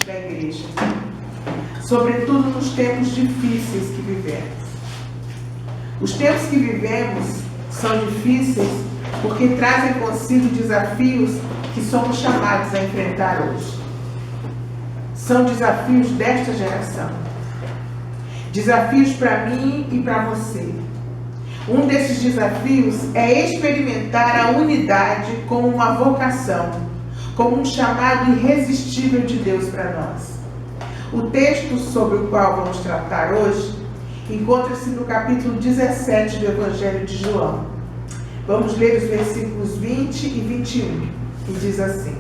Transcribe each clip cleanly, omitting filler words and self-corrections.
da igreja, sobretudo nos tempos difíceis que vivemos. Os tempos que vivemos são difíceis porque trazem consigo desafios que somos chamados a enfrentar hoje. São desafios desta geração. Desafios para mim e para você. Um desses desafios é experimentar a unidade como uma vocação, como um chamado irresistível de Deus para nós. O texto sobre o qual vamos tratar hoje encontra-se no capítulo 17 do Evangelho de João. Vamos ler os versículos 20 e 21, que diz assim: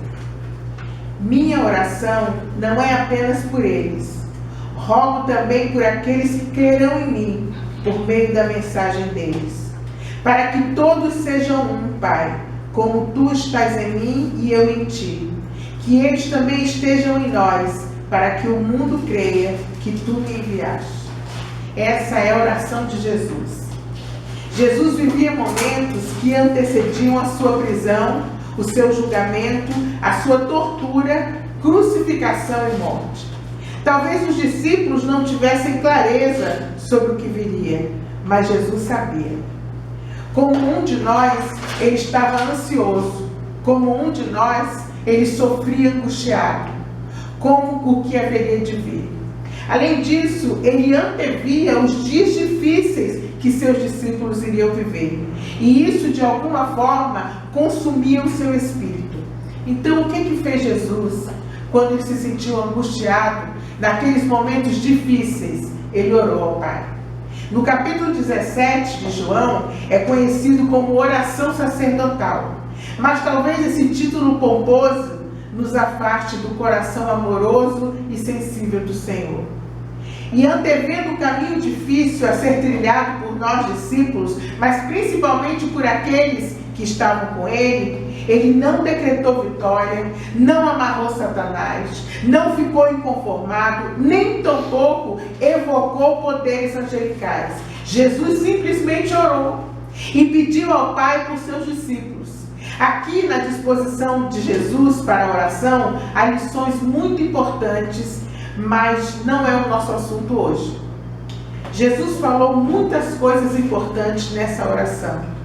Minha oração não é apenas por eles. Rogo também por aqueles que crerão em mim, por meio da mensagem deles, para que todos sejam um, Pai, como tu estás em mim e eu em ti, que eles também estejam em nós, para que o mundo creia que tu me enviaste. Essa é a oração de Jesus. Jesus vivia momentos que antecediam a sua prisão, o seu julgamento, a sua tortura, crucificação e morte. Talvez os discípulos não tivessem clareza sobre o que viria, mas Jesus sabia. Como um de nós, ele estava ansioso. Como um de nós, ele sofria angustiado. Como o que haveria de vir. Além disso, ele antevia os dias difíceis que seus discípulos iriam viver. E isso, de alguma forma, consumia o seu espírito. Então, o que fez Jesus quando ele se sentiu angustiado? Naqueles momentos difíceis, ele orou ao Pai. No capítulo 17 de João, é conhecido como oração sacerdotal. Mas talvez esse título pomposo nos afaste do coração amoroso e sensível do Senhor. E antevendo o caminho difícil a ser trilhado por nós discípulos, mas principalmente por aqueles que estavam com ele não decretou vitória, não amarrou Satanás, não ficou inconformado, nem tampouco evocou poderes angelicais. Jesus simplesmente orou e pediu ao Pai por seus discípulos. Aqui na disposição de Jesus para a oração, há lições muito importantes, mas não é o nosso assunto hoje. Jesus falou muitas coisas importantes nessa oração.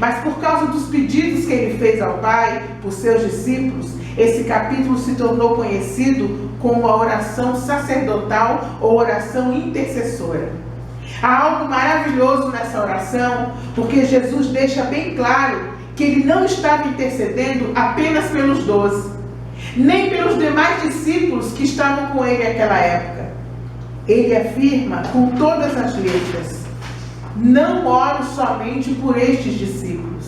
Mas por causa dos pedidos que ele fez ao Pai, por seus discípulos, esse capítulo se tornou conhecido como a oração sacerdotal ou oração intercessora. Há algo maravilhoso nessa oração, porque Jesus deixa bem claro que ele não estava intercedendo apenas pelos 12, nem pelos demais discípulos que estavam com ele naquela época. Ele afirma com todas as letras: não oro somente por estes discípulos,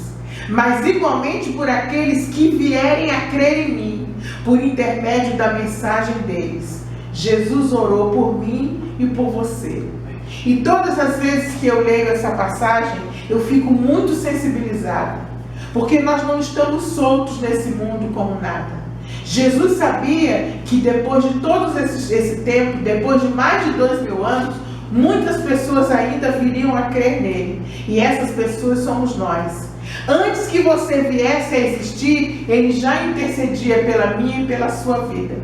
mas igualmente por aqueles que vierem a crer em mim, por intermédio da mensagem deles. Jesus orou por mim e por você. E todas as vezes que eu leio essa passagem, eu fico muito sensibilizado, porque nós não estamos soltos nesse mundo como nada. Jesus sabia que depois de todo esse tempo, depois de mais de 2000 anos, muitas pessoas ainda viriam a crer nele. E essas pessoas somos nós. Antes que você viesse a existir, ele já intercedia pela minha e pela sua vida.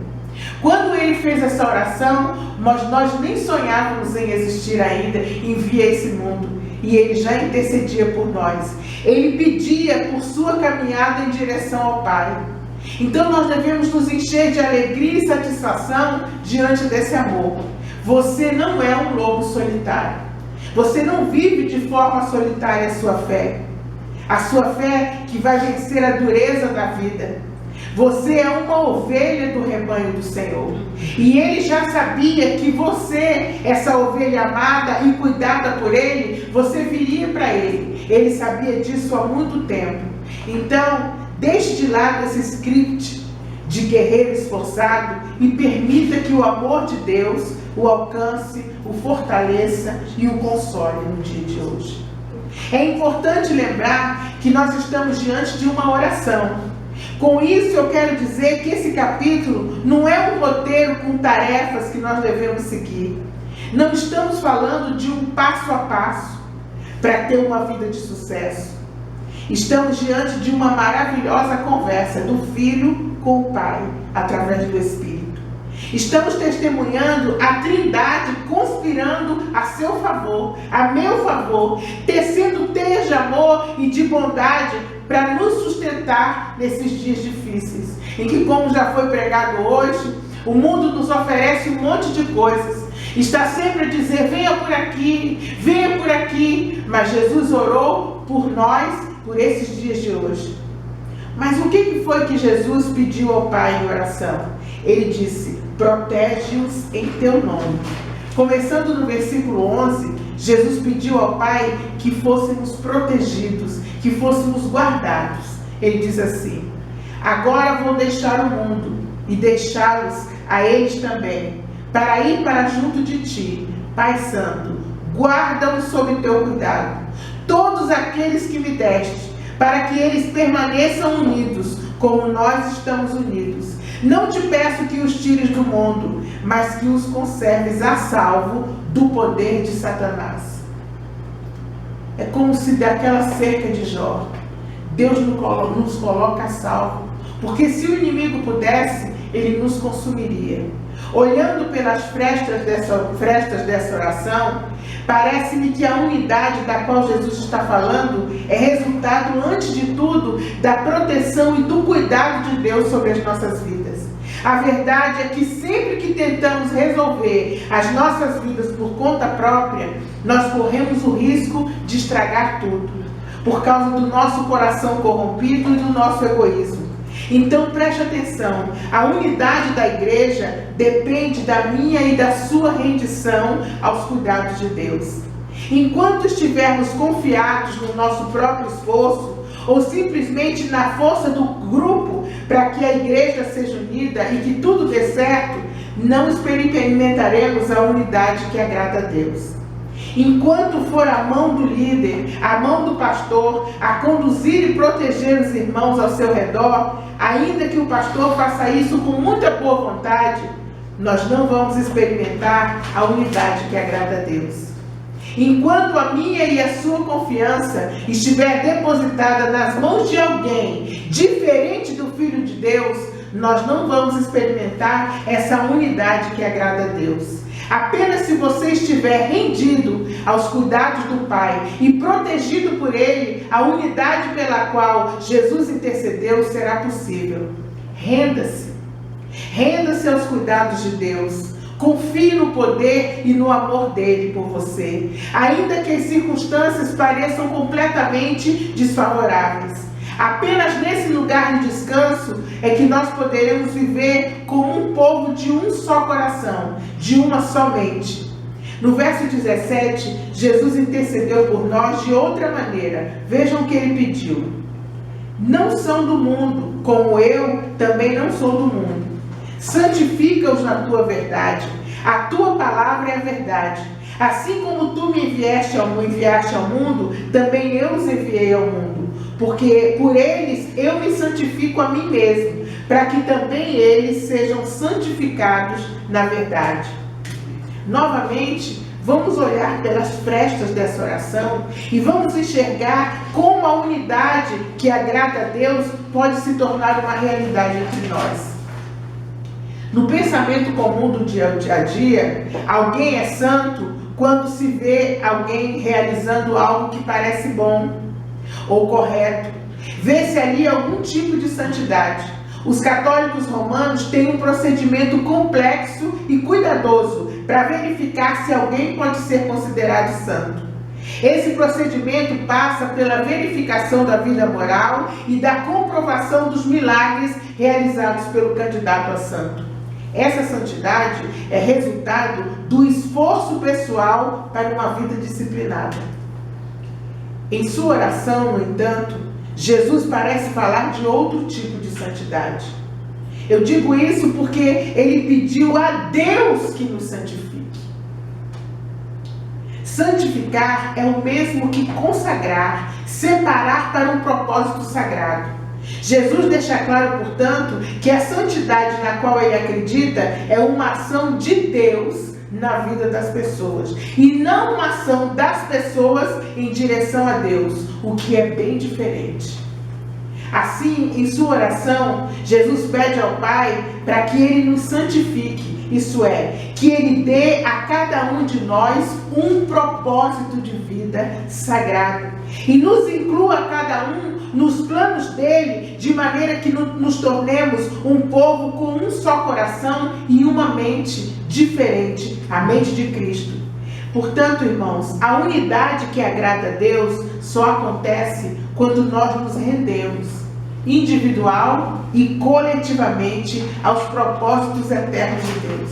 Quando ele fez essa oração, nós nem sonhávamos em existir ainda, em vir a esse mundo. E ele já intercedia por nós. Ele pedia por sua caminhada em direção ao Pai. Então nós devemos nos encher de alegria e satisfação diante desse amor. Você não é um lobo solitário. Você não vive de forma solitária a sua fé. A sua fé que vai vencer a dureza da vida. Você é uma ovelha do rebanho do Senhor. E ele já sabia que você, essa ovelha amada e cuidada por ele, você viria para ele. Ele sabia disso há muito tempo. Então, deixe de lado esse script de guerreiro esforçado e permita que o amor de Deus o alcance, o fortaleça e o console no dia de hoje. É importante lembrar que nós estamos diante de uma oração. Com isso eu quero dizer que esse capítulo não é um roteiro com tarefas que nós devemos seguir. Não estamos falando de um passo a passo para ter uma vida de sucesso. Estamos diante de uma maravilhosa conversa do Filho com o Pai, através do Espírito. Estamos testemunhando a Trindade conspirando a seu favor, a meu favor, tecendo teias de amor e de bondade para nos sustentar nesses dias difíceis, em que, como já foi pregado hoje, o mundo nos oferece um monte de coisas. Está sempre a dizer, venha por aqui, mas Jesus orou por nós, por esses dias de hoje. Mas o que foi que Jesus pediu ao Pai em oração? Ele disse, protege-os em teu nome. Começando no versículo 11, Jesus pediu ao Pai que fôssemos protegidos, que fôssemos guardados. Ele diz assim, agora vou deixar o mundo e deixá-los a eles também, para ir para junto de ti, Pai Santo, guarda-os sob teu cuidado, todos aqueles que me deste, para que eles permaneçam unidos, como nós estamos unidos. Não te peço que os tires do mundo, mas que os conserves a salvo do poder de Satanás. É como se daquela cerca de Jó, Deus nos coloca a salvo, porque se o inimigo pudesse, ele nos consumiria. Olhando pelas frestas dessa oração, parece-me que a unidade da qual Jesus está falando é resultado, antes de tudo, da proteção e do cuidado de Deus sobre as nossas vidas. A verdade é que sempre que tentamos resolver as nossas vidas por conta própria, nós corremos o risco de estragar tudo, por causa do nosso coração corrompido e do nosso egoísmo. Então preste atenção, a unidade da igreja depende da minha e da sua rendição aos cuidados de Deus. Enquanto estivermos confiados no nosso próprio esforço, ou simplesmente na força do grupo para que a igreja seja unida e que tudo dê certo, não experimentaremos a unidade que agrada a Deus. Enquanto for a mão do líder, a mão do pastor, a conduzir e proteger os irmãos ao seu redor, ainda que o pastor faça isso com muita boa vontade, nós não vamos experimentar a unidade que agrada a Deus. Enquanto a minha e a sua confiança estiver depositada nas mãos de alguém diferente do Filho de Deus, nós não vamos experimentar essa unidade que agrada a Deus. Apenas se você estiver rendido aos cuidados do Pai e protegido por Ele, a unidade pela qual Jesus intercedeu será possível. Renda-se. Renda-se aos cuidados de Deus. Confie no poder e no amor dele por você, ainda que as circunstâncias pareçam completamente desfavoráveis. Apenas nesse lugar de descanso é que nós poderemos viver como um povo de um só coração, de uma só mente. No verso 17, Jesus intercedeu por nós de outra maneira. Vejam o que ele pediu. Não são do mundo, como eu também não sou do mundo. Santifica-os na tua verdade. A tua palavra é a verdade. Assim como tu me enviaste ao mundo, também eu os enviei ao mundo. Porque por eles eu me santifico a mim mesmo, para que também eles sejam santificados na verdade. Novamente, vamos olhar pelas frestas dessa oração e vamos enxergar como a unidade que agrada a Deus pode se tornar uma realidade entre nós. No pensamento comum do dia a dia, alguém é santo quando se vê alguém realizando algo que parece bom ou correto. Vê-se ali algum tipo de santidade. Os católicos romanos têm um procedimento complexo e cuidadoso para verificar se alguém pode ser considerado santo. Esse procedimento passa pela verificação da vida moral e da comprovação dos milagres realizados pelo candidato a santo. Essa santidade é resultado do esforço pessoal para uma vida disciplinada. Em sua oração, no entanto, Jesus parece falar de outro tipo de santidade. Eu digo isso porque ele pediu a Deus que nos santifique. Santificar é o mesmo que consagrar, separar para um propósito sagrado. Jesus deixa claro, portanto, que a santidade na qual ele acredita é uma ação de Deus na vida das pessoas e não uma ação das pessoas em direção a Deus, o que é bem diferente. Assim, em sua oração, Jesus pede ao Pai para que ele nos santifique, isso é, que Ele dê a cada um de nós um propósito de vida sagrado e nos inclua cada um nos planos dele, de maneira que nos tornemos um povo com um só coração e uma mente diferente, a mente de Cristo. Portanto, irmãos, a unidade que agrada a Deus só acontece quando nós nos rendemos, individual e coletivamente, aos propósitos eternos de Deus.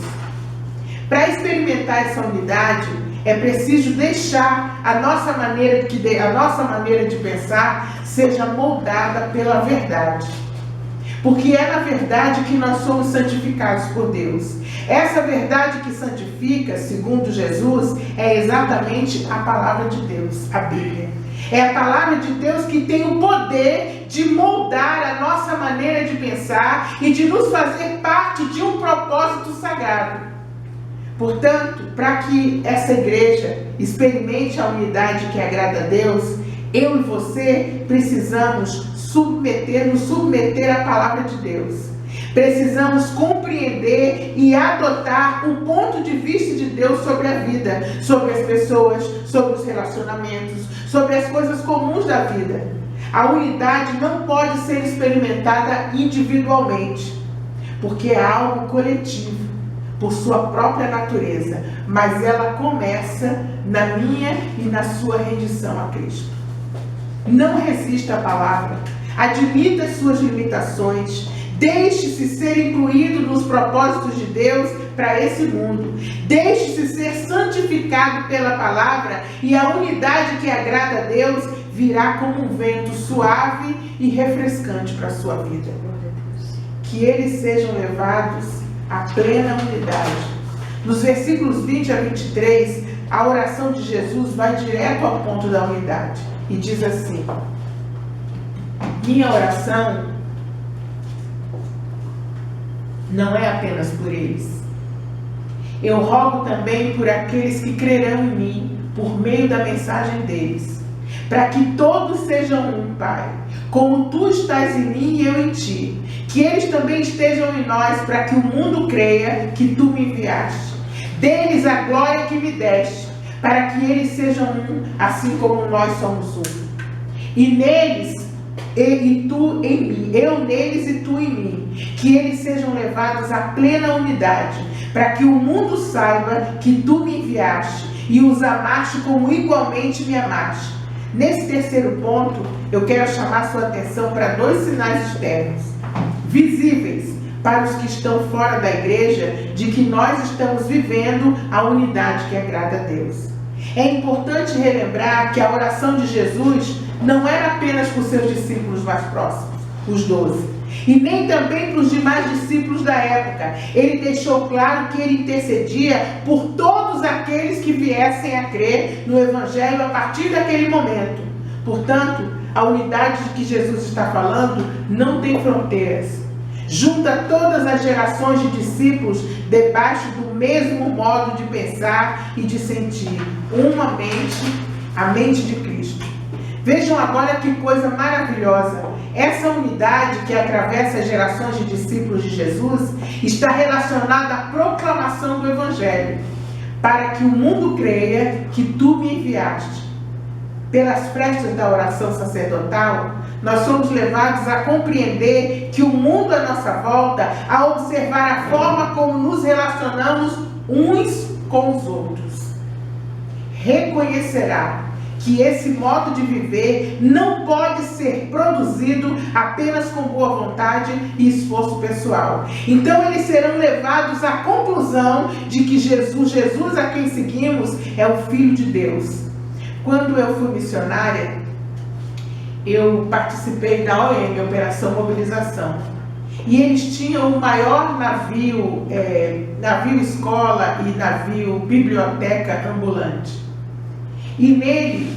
Para experimentar essa unidade, é preciso deixar a nossa maneira de pensar seja moldada pela verdade. Porque é na verdade que nós somos santificados por Deus. Essa verdade que santifica, segundo Jesus, é exatamente a palavra de Deus, a Bíblia. É a palavra de Deus que tem o poder de moldar a nossa maneira de pensar e de nos fazer parte de um propósito sagrado. Portanto, para que essa igreja experimente a unidade que agrada a Deus, eu e você precisamos nos submeter à palavra de Deus. Precisamos compreender e adotar o ponto de vista de Deus sobre a vida, sobre as pessoas, sobre os relacionamentos, sobre as coisas comuns da vida. A unidade não pode ser experimentada individualmente, porque é algo coletivo, por sua própria natureza, mas ela começa na minha e na sua rendição a Cristo. Não resista à palavra, admita as suas limitações, deixe-se ser incluído nos propósitos de Deus para esse mundo, deixe-se ser santificado pela palavra e a unidade que agrada a Deus virá como um vento suave e refrescante para a sua vida. Que eles sejam levados à plena unidade. Nos versículos 20 a 23, a oração de Jesus vai direto ao ponto da unidade e diz assim: minha oração não é apenas por eles. Eu rogo também por aqueles que crerão em mim por meio da mensagem deles, para que todos sejam um, Pai, como tu estás em mim e eu em ti, que eles também estejam em nós, para que o mundo creia que tu me enviaste. Dê-lhes a glória que me deste, para que eles sejam um, assim como nós somos um. E neles, e tu em mim, eu neles e tu em mim, que eles sejam levados à plena unidade, para que o mundo saiba que tu me enviaste e os amaste como igualmente me amaste. Nesse terceiro ponto, eu quero chamar sua atenção para dois sinais externos, visíveis para os que estão fora da igreja, de que nós estamos vivendo a unidade que agrada a Deus. É importante relembrar que a oração de Jesus não era apenas para os seus discípulos mais próximos, os 12, e nem também para os demais discípulos da época. Ele deixou claro que ele intercedia por todos aqueles que viessem a crer no Evangelho a partir daquele momento. Portanto, a unidade de que Jesus está falando não tem fronteiras. Junta todas as gerações de discípulos debaixo do mesmo modo de pensar e de sentir. Uma mente, a mente de Cristo. Vejam agora que coisa maravilhosa. Essa unidade que atravessa as gerações de discípulos de Jesus está relacionada à proclamação do Evangelho, para que o mundo creia que tu me enviaste. Pelas frestas da oração sacerdotal, nós somos levados a compreender que o mundo à nossa volta, a observar a forma como nos relacionamos uns com os outros, reconhecerá que esse modo de viver não pode ser produzido apenas com boa vontade e esforço pessoal. Então eles serão levados à conclusão de que Jesus a quem seguimos, é o Filho de Deus. Quando eu fui missionária, eu participei da OM, Operação Mobilização. E eles tinham o maior navio escola e navio biblioteca ambulante. E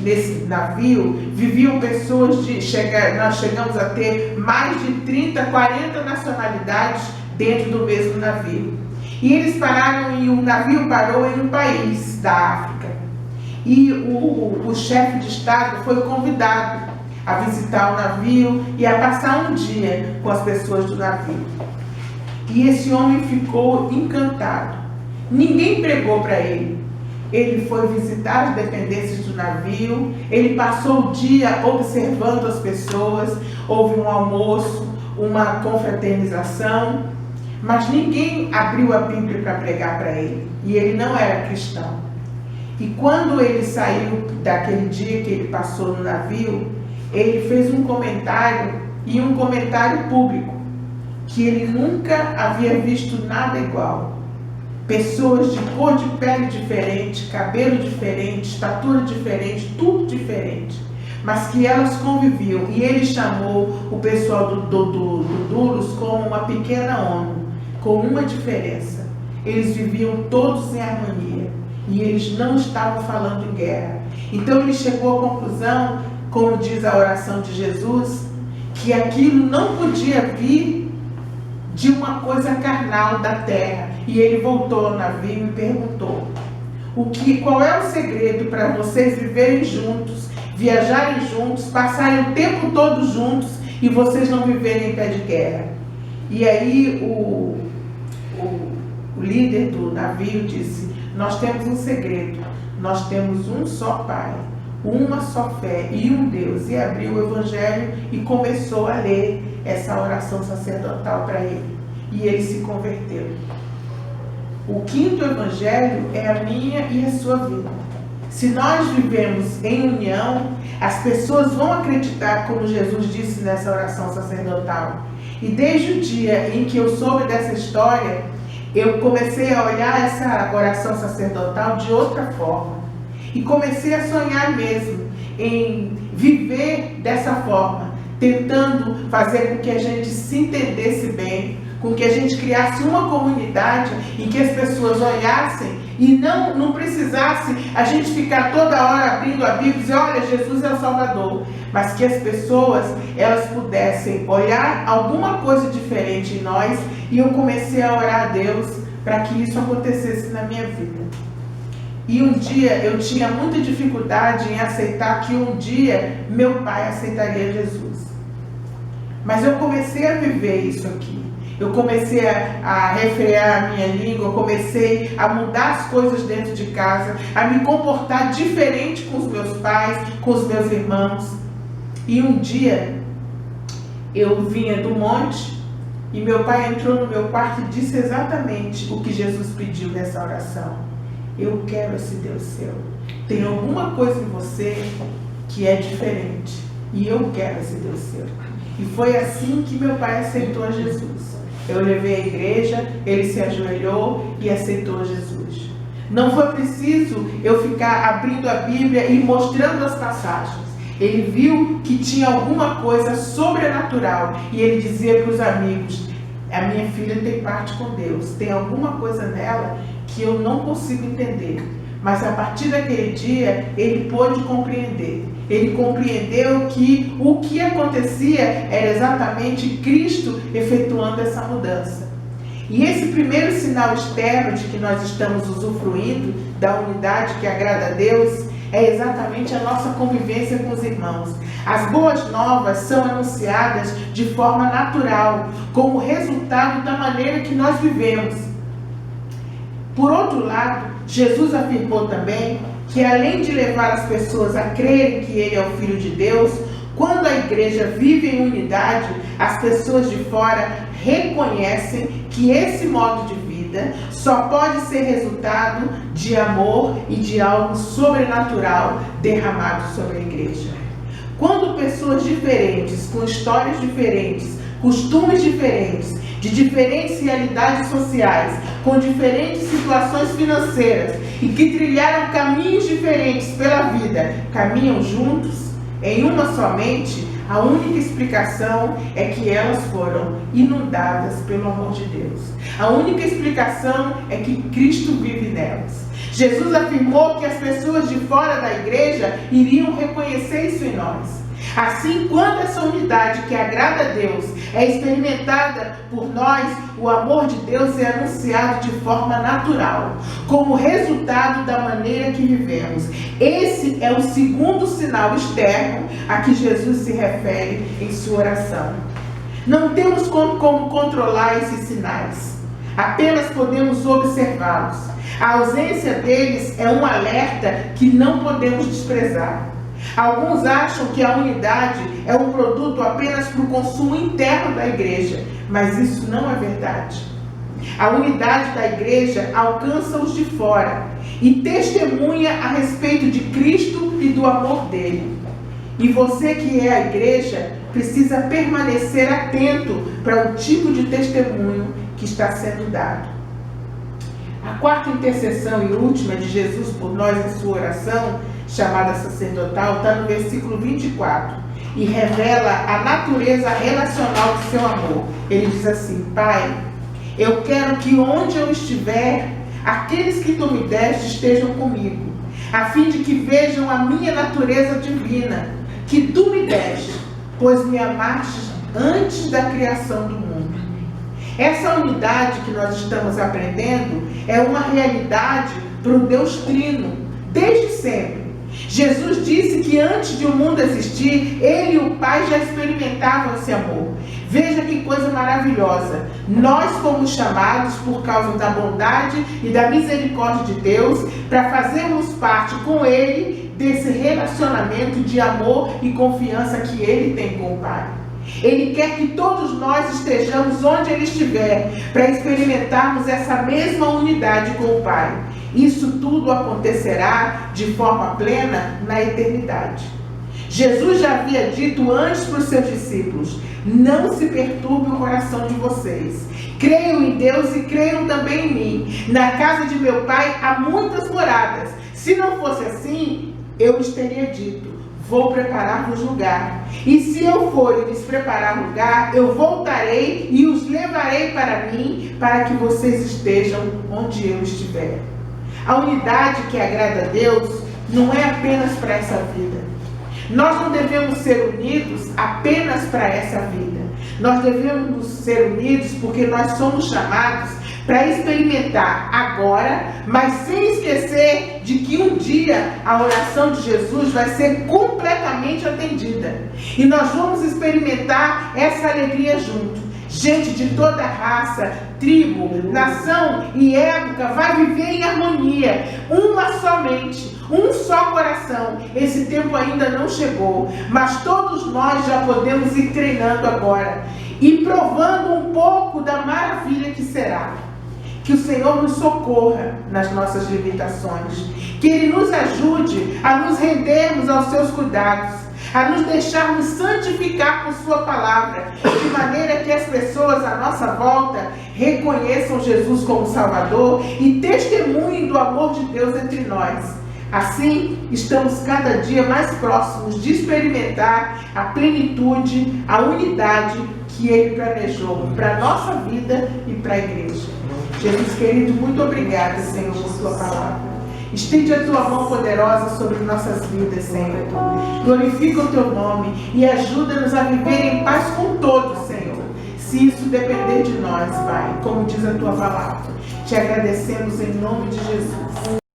nesse navio, viviam pessoas nós chegamos a ter mais de 30, 40 nacionalidades dentro do mesmo navio. E eles o navio parou em um país da África. E o chefe de Estado foi convidado a visitar o navio e a passar um dia com as pessoas do navio. E esse homem ficou encantado. Ninguém pregou para ele. Ele foi visitar as dependências do navio, ele passou o dia observando as pessoas, houve um almoço, uma confraternização, mas ninguém abriu a Bíblia para pregar para ele, e ele não era cristão. E quando ele saiu daquele dia que ele passou no navio, ele fez um comentário, e um comentário público, que ele nunca havia visto nada igual. Pessoas de cor de pele diferente, cabelo diferente, estatura diferente, tudo diferente, mas que elas conviviam. E ele chamou o pessoal do Duros como uma pequena ONU, com uma diferença: eles viviam todos em harmonia e eles não estavam falando em guerra. Então ele chegou à conclusão, como diz a oração de Jesus, que aquilo não podia vir de uma coisa carnal da terra. E ele voltou ao navio e perguntou: qual é o segredo para vocês viverem juntos, viajarem juntos, passarem o tempo todo juntos e vocês não viverem em pé de guerra? E aí o líder do navio disse: nós temos um segredo, nós temos um só Pai, uma só fé e um Deus. E abriu o Evangelho e começou a ler essa oração sacerdotal para ele. E ele se converteu. O quinto Evangelho é a minha e a sua vida. Se nós vivemos em união, as pessoas vão acreditar, como Jesus disse nessa oração sacerdotal. E desde o dia em que eu soube dessa história, eu comecei a olhar essa oração sacerdotal de outra forma. E comecei a sonhar mesmo em viver dessa forma, tentando fazer com que a gente se entendesse bem, com que a gente criasse uma comunidade em que as pessoas olhassem e não precisasse a gente ficar toda hora abrindo a Bíblia e dizer: olha, Jesus é o Salvador. Mas que as pessoas, elas pudessem olhar alguma coisa diferente em nós. E eu comecei a orar a Deus para que isso acontecesse na minha vida. E um dia eu tinha muita dificuldade em aceitar que um dia meu pai aceitaria Jesus. Mas eu comecei a viver isso aqui. Eu comecei a refrear a minha língua, eu comecei a mudar as coisas dentro de casa, a me comportar diferente com os meus pais, com os meus irmãos. E um dia eu vinha do monte e meu pai entrou no meu quarto e disse exatamente o que Jesus pediu nessa oração: eu quero esse Deus seu. Tem alguma coisa em você que é diferente e eu quero esse Deus seu. E foi assim que meu pai aceitou a Jesus. Eu levei à igreja, ele se ajoelhou e aceitou Jesus. Não foi preciso eu ficar abrindo a Bíblia e mostrando as passagens. Ele viu que tinha alguma coisa sobrenatural e ele dizia para os amigos: a minha filha tem parte com Deus, tem alguma coisa nela que eu não consigo entender. Mas a partir daquele dia, ele pôde compreender. Ele compreendeu que o que acontecia era exatamente Cristo efetuando essa mudança. E esse primeiro sinal externo de que nós estamos usufruindo da unidade que agrada a Deus é exatamente a nossa convivência com os irmãos. As boas novas são anunciadas de forma natural, como resultado da maneira que nós vivemos. Por outro lado, Jesus afirmou também que, além de levar as pessoas a crerem que Ele é o Filho de Deus, quando a igreja vive em unidade, as pessoas de fora reconhecem que esse modo de vida só pode ser resultado de amor e de algo sobrenatural derramado sobre a igreja. Quando pessoas diferentes, com histórias diferentes, costumes diferentes, de diferentes realidades sociais, com diferentes situações financeiras e que trilharam caminhos diferentes pela vida, caminham juntos em uma só mente, a única explicação é que elas foram inundadas pelo amor de Deus. A única explicação é que Cristo vive nelas. Jesus afirmou que as pessoas de fora da igreja iriam reconhecer isso em nós. Assim, quando essa unidade que agrada a Deus é experimentada por nós, o amor de Deus é anunciado de forma natural, como resultado da maneira que vivemos. Esse é o segundo sinal externo a que Jesus se refere em sua oração. Não temos como controlar esses sinais, apenas podemos observá-los. A ausência deles é um alerta que não podemos desprezar. Alguns acham que a unidade é um produto apenas para o consumo interno da igreja, mas isso não é verdade. A unidade da igreja alcança os de fora e testemunha a respeito de Cristo e do amor dele. E você que é a igreja precisa permanecer atento para o tipo de testemunho que está sendo dado. A quarta intercessão e última de Jesus por nós em sua oração, chamada sacerdotal, está no versículo 24 e revela a natureza relacional do seu amor. Ele diz assim: Pai, eu quero que onde eu estiver, aqueles que tu me deste estejam comigo, a fim de que vejam a minha natureza divina, que tu me deste, pois me amaste antes da criação do mundo. Essa unidade que nós estamos aprendendo é uma realidade para o Deus Trino, desde sempre. Jesus disse que antes de o mundo existir, Ele e o Pai já experimentavam esse amor. Veja que coisa maravilhosa. Nós fomos chamados por causa da bondade e da misericórdia de Deus para fazermos parte com Ele desse relacionamento de amor e confiança que Ele tem com o Pai. Ele quer que todos nós estejamos onde Ele estiver para experimentarmos essa mesma unidade com o Pai. Isso tudo acontecerá de forma plena na eternidade. Jesus já havia dito antes para os seus discípulos: não se perturbe o coração de vocês. Creiam em Deus e creiam também em mim. Na casa de meu Pai há muitas moradas. Se não fosse assim, eu lhes teria dito: vou preparar-vos lugar. E se eu for e lhes preparar lugar, eu voltarei e os levarei para mim, para que vocês estejam onde eu estiver. A unidade que agrada a Deus não é apenas para essa vida. Nós não devemos ser unidos apenas para essa vida. Nós devemos ser unidos porque nós somos chamados para experimentar agora, mas sem esquecer de que um dia a oração de Jesus vai ser completamente atendida. E nós vamos experimentar essa alegria junto. Gente de toda raça, tribo, nação e época vai viver em harmonia, uma só mente, um só coração. Esse tempo ainda não chegou, mas todos nós já podemos ir treinando agora e provando um pouco da maravilha que será. Que o Senhor nos socorra nas nossas limitações, que Ele nos ajude a nos rendermos aos seus cuidados, a nos deixarmos santificar por sua palavra, de maneira que as pessoas à nossa volta reconheçam Jesus como Salvador e testemunhem do amor de Deus entre nós. Assim, estamos cada dia mais próximos de experimentar a plenitude, a unidade que Ele planejou para a nossa vida e para a igreja. Jesus querido, muito obrigada, Senhor, por sua palavra. Estende a tua mão poderosa sobre nossas vidas, Senhor. Glorifica o teu nome e ajuda-nos a viver em paz com todos, Senhor. Se isso depender de nós, Pai, como diz a tua palavra. Te agradecemos em nome de Jesus.